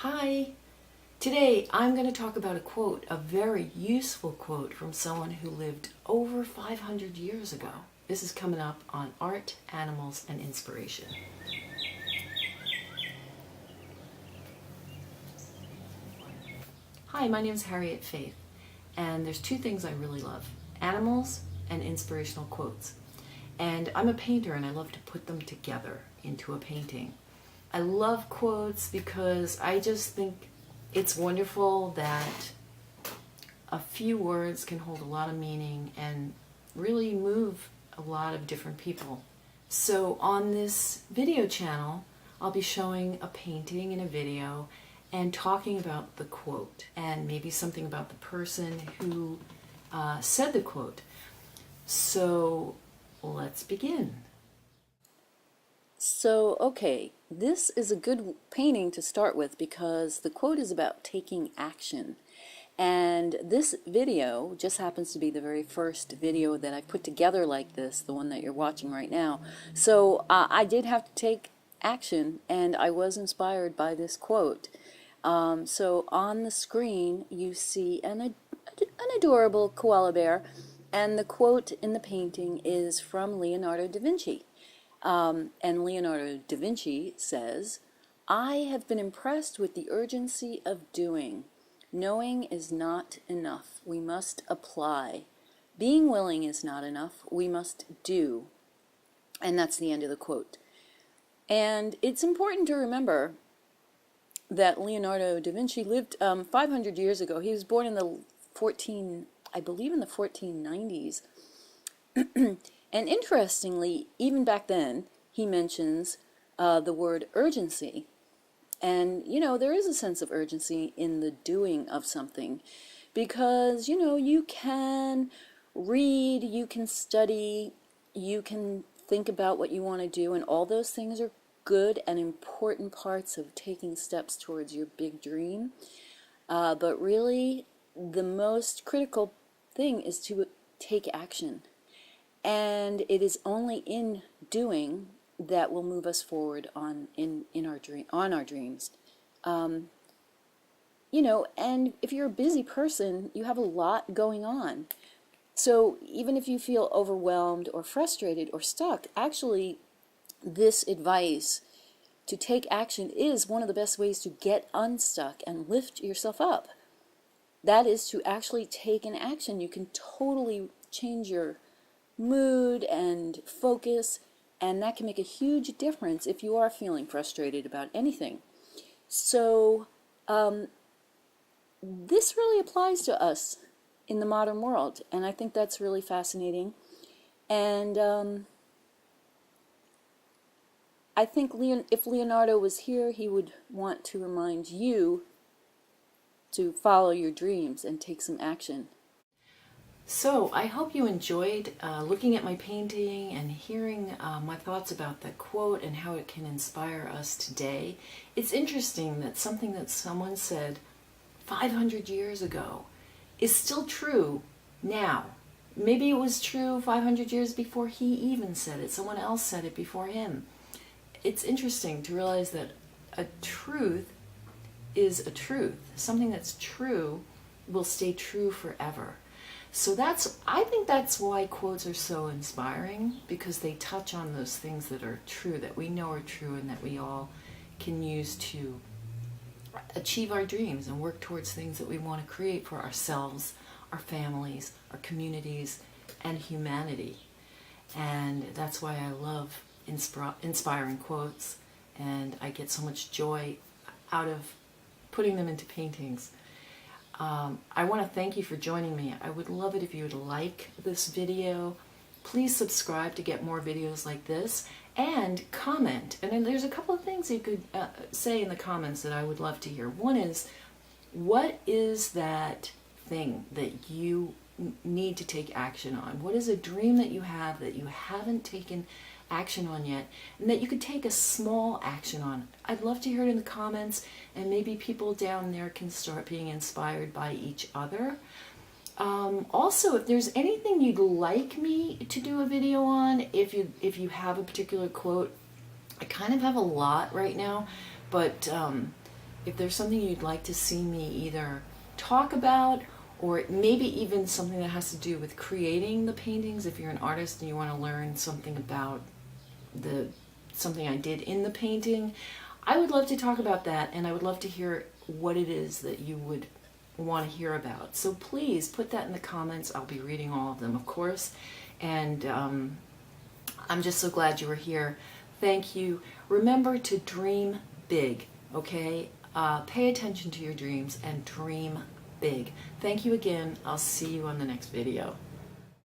Hi! Today I'm going to talk about a quote, a very useful quote from someone who lived over 500 years ago. This is coming up on art, animals, and inspiration. Hi, my name is Harriet Faith, and there's two things I really love: animals and inspirational quotes. And I'm a painter and I love to put them together into a painting. I love quotes because I just think it's wonderful that a few words can hold a lot of meaning and really move a lot of different people. So on this video channel, I'll be showing a painting and a video and talking about the quote and maybe something about the person who said the quote. So let's begin. Okay, this is a good painting to start with because the quote is about taking action. And this video just happens to be the very first video that I put together like this, the one that you're watching right now. So I did have to take action, and I was inspired by this quote. So on the screen you see an adorable koala bear, and the quote in the painting is from Leonardo DaVinci. And Leonardo da Vinci says, "I have been impressed with the urgency of doing. Knowing is not enough. We must apply. Being willing is not enough. We must do." And that's the end of the quote. And it's important to remember that Leonardo da Vinci lived 500 years ago. He was born in the 1490s. And interestingly, even back then, he mentions the word urgency. And, there is a sense of urgency in the doing of something because, you can read, you can study, you can think about what you want to do, and all those things are good and important parts of taking steps towards your big dream. But really, the most critical thing is to take action. And it is only in doing that will move us forward on our dreams. And if you're a busy person, you have a lot going on. So even if you feel overwhelmed or frustrated or stuck, actually this advice to take action is one of the best ways to get unstuck and lift yourself up. That is to actually take an action. You can totally change your mood and focus, and that can make a huge difference if you are feeling frustrated about anything. So this really applies to us in the modern world, and I think that's really fascinating. And I think if Leonardo was here, he would want to remind you to follow your dreams and take some action. So I hope you enjoyed looking at my painting and hearing my thoughts about that quote and how it can inspire us today. It's interesting that something that someone said 500 years ago is still true now. Maybe it was true 500 years before he even said it. Someone else said it before him. It's interesting to realize that a truth is a truth. Something that's true will stay true forever. So I think that's why quotes are so inspiring, because they touch on those things that are true, that we know are true, and that we all can use to achieve our dreams and work towards things that we want to create for ourselves, our families, our communities, and humanity. And that's why I love inspiring quotes, and I get so much joy out of putting them into paintings. I want to thank you for joining me. I would love it if you would like this video. Please subscribe to get more videos like this, and comment. And then there's a couple of things you could say in the comments that I would love to hear. One is, what is that thing that you need to take action on? What is a dream that you have that you haven't taken action on yet, and that you could take a small action on? I'd love to hear it in the comments, and maybe people down there can start being inspired by each other. Also, if there's anything you'd like me to do a video on, if you have a particular quote, I kind of have a lot right now, but if there's something you'd like to see me either talk about, or maybe even something that has to do with creating the paintings, if you're an artist and you want to learn something about something I did in the painting, I would love to talk about that, and I would love to hear what it is that you would want to hear about. So please put that in the comments. I'll be reading all of them, of course, and I'm just so glad you were here. Thank you. Remember to dream big, okay? Pay attention to your dreams and dream big. Thank you again. I'll see you on the next video.